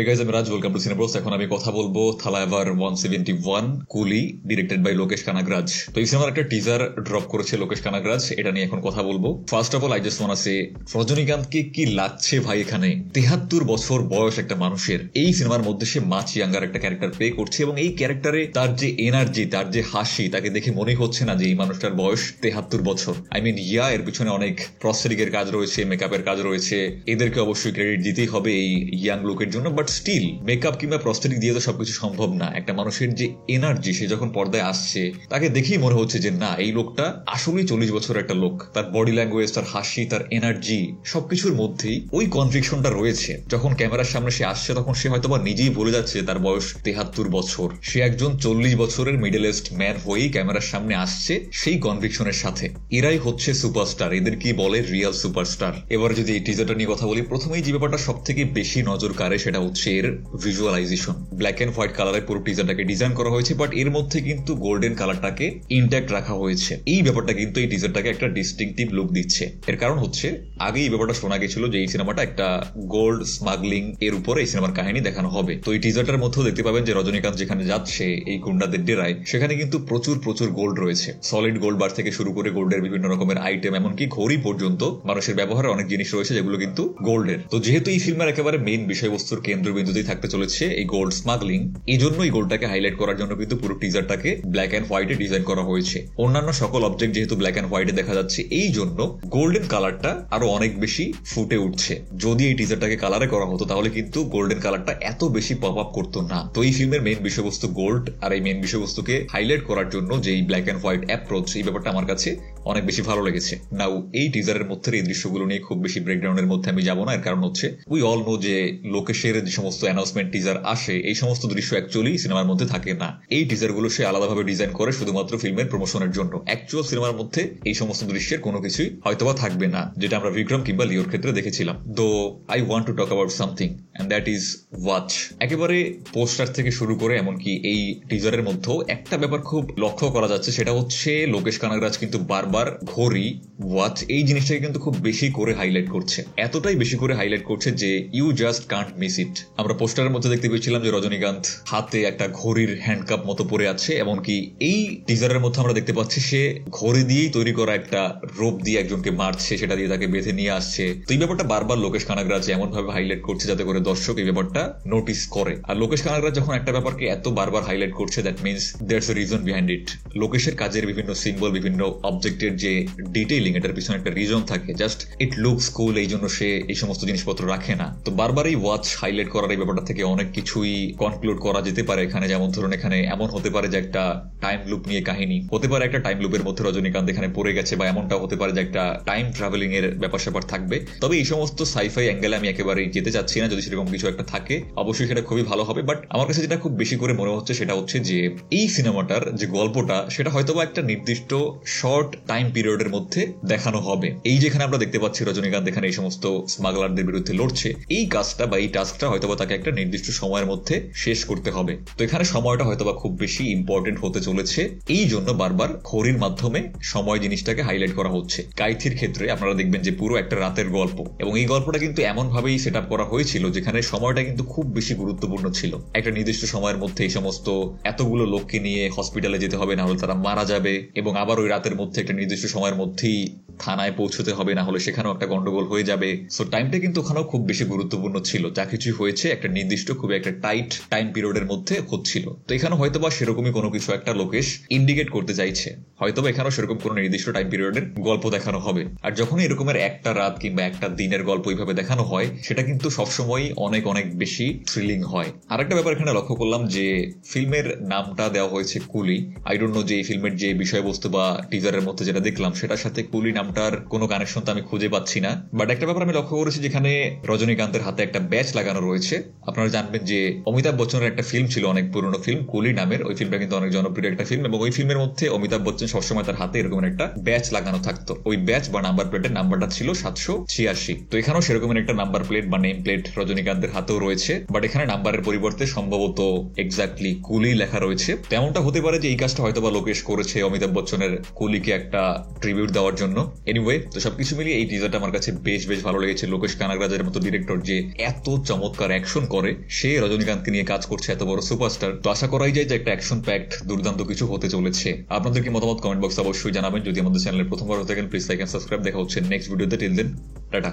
Hey guys, I'm Raj. Welcome to Cinebros. এখন আমি কথা বলবো থালাইভার 171 কুলি, ডিরেক্টেড বাই লোকেশ কানাগরাজ। তো এই সিনেমার একটা টিজার ড্রপ করেছে লোকেশ কানাগরাজ, এটা নিয়ে এখন কথা বলবো। First of all I just wanna say, রজনীকান্তকে কি লাগছে ভাই এখানে? 73 বছর বয়স একটা মানুষের, এই সিনেমার মধ্যে সে মাচ ইয়াঙ্গার একটা ক্যারেক্টার প্লে করছে এবং এই ক্যারেক্টারে তার যে এনার্জি, তার যে হাসি, তাকে দেখে মনে হচ্ছে না যে এই মানুষটার বয়স 73 বছর। আই মিন এর পিছনে অনেক প্রস্থেটিকের কাজ রয়েছে, মেকআপের কাজ রয়েছে, এদেরকে অবশ্যই ক্রেডিট দিতেই হবে এই ইয়াং লুকের জন্য। বাট স্টিল মেকআপ কিংবা প্রস্থেটিক দিয়ে তো সবকিছু সম্ভব না। একটা মানুষের যে এনার্জি, সে যখন পর্দায় আসছে তাকে দেখেই মনে হচ্ছে যে না, এই লোকটা আসলেই 40 বছর একটা লোক। তার বডি ল্যাঙ্গুয়েজ, তার হাসি, তার এনার্জি, সবকিছুর মধ্যেই ওই কনভিকশনটা রয়েছে। যখন ক্যামেরার সামনে সে আসছে তখন সে হয়তো নিজেই ভুলে যাচ্ছে তার বয়স 73 বছর। সে একজন 40 বছরের মিডল এজড ম্যান হয়েই ক্যামেরার সামনে আসছে সেই কনভিকশনের সাথে। এরাই হচ্ছে সুপারস্টার, এদের কি বলে রিয়েল সুপারস্টার। এবার যদি এই টিজারটা নিয়ে কথা বলি, প্রথমেই যে ব্যাপারটা সব থেকে বেশি নজর কাড়ে সেটা হচ্ছে এর ভিজুয়ালাইজেশন। ব্ল্যাক এন্ড হোয়াইট কালারের পুরো টিজারটাকে ডিজাইন করা হয়েছে, বাট এর মধ্যে কিন্তু গোল্ডেন কালারটাকে ইনট্যাক্ট রাখা হয়েছে। এই ব্যাপারটা কিন্তু এই টিজারটাকে একটা ডিস্টিংটিভ লুক দিচ্ছে। এর কারণ হচ্ছে আগে এই ব্যাপারটা শোনা গেছিল যে এই সিনেমাটা একটা গোল্ড স্মাগলিং এর উপরে এই সিনেমার কাহিনী দেখানো হবে। তো এই টিজারটার মধ্যেও দেখতে পাবেন যে রজনীকান্ত যেখানে যাচ্ছে এই গুন্ডাদের ডেরায়, সেখানে কিন্তু প্রচুর প্রচুর গোল্ড রয়েছে। সলিড গোল্ড বার থেকে শুরু করে গোল্ডের বিভিন্ন রকমের আইটেম, এমনকি ঘড়ি পর্যন্ত, মানুষের ব্যবহারের অনেক জিনিস রয়েছে যেগুলো কিন্তু গোল্ডের। তো যেহেতু এই ফিল্মের একেবারে মেইন বিষয়বস্তুর কেন্দ্রবিন্দুতেই থাকতে চলেছে এই গোল্ড স্মাগলিং, এই জন্য এই গোল্ডটাকে হাইলাইট করার জন্য কিন্তু পুরো টিজারটাকে ব্ল্যাক এন্ড হোয়াইটে ডিজাইন করা হয়েছে। অন্যান্য সকল অবজেক্ট যেহেতু ব্ল্যাক এন্ড হোয়াইটে দেখা যাচ্ছে, এই জন্য গোল্ডেন কালারটা আরো অনেক বেশি ফুটে উঠছে। যদি এই টিজারটাকে কালারে করা হতো তাহলে কিন্তু গোল্ডেন কালারটা এত বেশি পপ আপ করতো না। তো এই ফিল্মের মেইন বিষয়বস্তু গোল্ড, আর এই মেইন বিষয়বস্তুকে হাইলাইট করার জন্য যে এই ব্ল্যাক এন্ড হোয়াইট অ্যাপ্রোচ, এই ব্যাপারটা আমার কাছে অনেক বেশি ভালো লেগেছে। নাও এই টিজারের মধ্যে এই দৃশ্যগুলো নিয়ে খুব বেশি ব্রেকডাউনের মধ্যে আমি যাবো না। এর কারণ হচ্ছে উই অল নো যে লোকেশের যে সমস্ত অ্যানাউন্সমেন্ট টিজার আসে, এই সমস্ত দৃশ্য অ্যাকচুয়ালি সিনেমার মধ্যে থাকে না। এই টিজারগুলো সে আলাদাভাবে ডিজাইন করে শুধুমাত্র ফিল্মের প্রমোশনের জন্য। অ্যাকচুয়াল সিনেমার মধ্যে এই সমস্ত দৃশ্যের কোনো কিছুই হয়তোবা থাকবে না, যেটা আমরা বিক্রম কিংবা লিওর ক্ষেত্রে দেখেছিলাম। Though I want to talk about something and that is watch. একেবারে পোস্টার থেকে শুরু করে এমনকি এই টিজারের মধ্যেও একটা ব্যাপার খুব লক্ষ্য করা যাচ্ছে, সেটা হচ্ছে লোকেশ কানাগরাজ কিন্তু বারবার ঘড়ি, ওয়াচ, এই জিনিসটাকে কিন্তু খুব বেশি করে হাইলাইট করছে। এতটাই বেশি করে হাইলাইট করছে যে you just can't miss it. আমরা পোস্টারের মধ্যে দেখতে পেয়েছিলাম যে রজনীকান্ত হাতে একটা ঘড়ির হ্যান্ডকাপ মতো পরে আছে, এমনকি এই টিজারের মধ্যে আমরা দেখতে পাচ্ছি সে ঘড়ি দিয়েই তৈরি করা একটা রোপ দিয়ে একজনকে মারছে, সেটা দিয়ে তাকে বেঁধে নিয়ে আসছে। তো এই ব্যাপারটা বারবার লোকেশ কানাগরাজ এমন ভাবে হাইলাইট করছে যাতে করে দর্শক এই ব্যাপারটা নোটিস করে। আর লোকেশ কানাগরাজ যখন একটা ব্যাপারকে এত বারবার হাইলাইট করছে, that means there's a reason behind it. লোকেশের কাজের বিভিন্ন সিম্বল, বিভিন্ন অবজেক্টের যে ডিটেইলিং, এটার পিছনে একটা রিজন থাকে। জাস্ট ইট লুকস কুল, এই জন্য সে এই সমস্ত জিনিসপত্র রাখে না। তো বারবার এই ওয়াচ হাইলাইট করার এই ব্যাপারটা থেকে অনেক কিছুই কনক্লুড করা যেতে পারে এখানে। যেমন ধরুন, এখানে এমন হতে পারে যে একটা টাইম লুপ নিয়ে কাহিনী হতে পারে, একটা টাইম লুপের মধ্যে রজনীকান্ত এখানে পড়ে গেছে, বা এমনটা হতে পারে যে একটা টাইম ট্রাভেলিং এর ব্যাপার স্যাপার থাকবে। তবে এই সমস্ত সাইফাই অ্যাঙ্গেলে আমি একেবারেই যেতে চাচ্ছি না। যদি সেরকম কিছু একটা থাকে অবশ্যই সেটা খুবই ভালো হবে। বাট আমার কাছে যেটা খুব বেশি করে মনে হচ্ছে সেটা হচ্ছে যে এই সিনেমাটার যে গল্পটা, সেটা হয়তোবা একটা নির্দিষ্ট শর্ট টাইম পিরিয়ডের মধ্যে দেখানো হবে। এই যেখানে আমরা দেখতে পাচ্ছি রজনীকান্ত এখানে এই সমস্ত স্মাগলারদের বিরুদ্ধে লড়ছে, এই কাজটা বা এই টাস্কটা হয়তোবা তাকে একটা নির্দিষ্ট সময়ের মধ্যে শেষ করতে হবে। তো এখানে সময়টা হয়তোবা খুব বেশি ইম্পর্টেন্ট হতে চলেছে, এই জন্য বারবার ঘড়ির মাধ্যমে সময় জিনিসটাকে হাইলাইট করা হচ্ছে। কাইথির ক্ষেত্রে আপনারা দেখবেন যে পুরো একটা রাতের গল্প, এবং এই গল্পটা কিন্তু এমন ভাবেই সেট আপ করা হয়েছিল যেখানে সময়টা কিন্তু খুব বেশি গুরুত্বপূর্ণ ছিল। একটা নির্দিষ্ট সময়ের মধ্যে এই সমস্ত এতগুলো লোককে নিয়ে হসপিটালে যেতে হবে, না হলে তারা মারা যাবে, এবং আবার ওই রাতের মধ্যে একটা নির্দিষ্ট সময়ের মধ্যেই থানায় পৌঁছতে হবে, না হলে সেখানেও একটা গন্ডগোল হয়ে যাবে। সো টাইমটা কিন্তু ওখানেও খুব বেশি গুরুত্বপূর্ণ ছিল। যা কিছু হয়েছে একটা নির্দিষ্ট খুব একটা টাইট টাইম পিরিয়ডের মধ্যে হচ্ছিল। তো এখানে হয়তোবা সেরকমই কোনো কিছু একটা লোকেশ ইন্ডিকেট করতে চাইছে, হয়তোবা এখানেও সেরকম কোনো নির্দিষ্ট টাইম পিরিয়ডের গল্প দেখানো হবে। আর যখন এরকমের একটা রাত কিংবা একটা দিনের গল্প এইভাবে দেখানো হয়, সেটা কিন্তু সবসময় অনেক অনেক বেশি থ্রিলিং হয়। আর একটা ব্যাপার এখানে লক্ষ্য করলাম যে ফিল্মের নামটা দেওয়া হয়েছে কুলি। আই ডোন্ট নো যে এই ফিল্মের যে বিষয়বস্তু বা টিজারের মধ্যে যেটা দেখলাম সেটার সাথে কুলি নামটার কোনো কানেকশন তো আমি খুঁজে পাচ্ছি না। বাট একটা ব্যাপার আমি লক্ষ্য করেছি, যেখানে রজনীকান্তের হাতে একটা ব্যাচ লাগানো রয়েছে। আপনারা জানবেন যে অমিতাভ বচ্চনের একটা ফিল্ম ছিল, অনেক পুরনো ফিল্ম, কুলি নামের। ওই ফিল্মটা কিন্তু অনেক জনপ্রিয় একটা ফিল্ম, এবং ওই ফিল্মের মধ্যে অমিতাভ বচ্চন সবসময় তার হাতে এরকম একটা ব্যাচ লাগানো থাকতো। ওই ব্যাচ বা নাম্বার প্লেটের নাম্বারটা ছিল 786। তো এখানেও সেরকম একটা নাম্বার প্লেট বা নেম প্লেট রজনীকান্তের হাতেও রয়েছে, বাট এখানে নাম্বারের পরিবর্তে সম্ভবত এক্স্যাক্টলি কুলি লেখা রয়েছে। তেমনটা হতে পারে যে এই কাজটা হয়তো বা লোকেশ করেছে অমিতাভ বচ্চনের কুলিকে একটা ট্রিবিউট দেওয়ার জন্য। এনিওয়ে, তো সবকিছু মিলিয়ে এই টিজারটা আমার কাছে বেশ ভালো লেগেছে। লোকেশ কানাগরাজের মতো ডিরেক্টর যে এত চমৎকার অ্যাকশন করে, সে রজনীকান্তকে নিয়ে কাজ করছে, এত বড় সুপারস্টার, তো আশা করাই যায় যে একটা অ্যাকশন প্যাকড দুর্দান্ত কিছু হতে চলেছে। আপনাদের কি মতামত কমেন্ট বক্সে অবশ্যই জানাবেন। যদি আমাদের চ্যানেলে প্রথমবার হতে থাকেন প্লিজ লাইক এন্ড সাবস্ক্রাইব। দেখা হচ্ছে নেক্সট ভিডিওতে। Till then tata.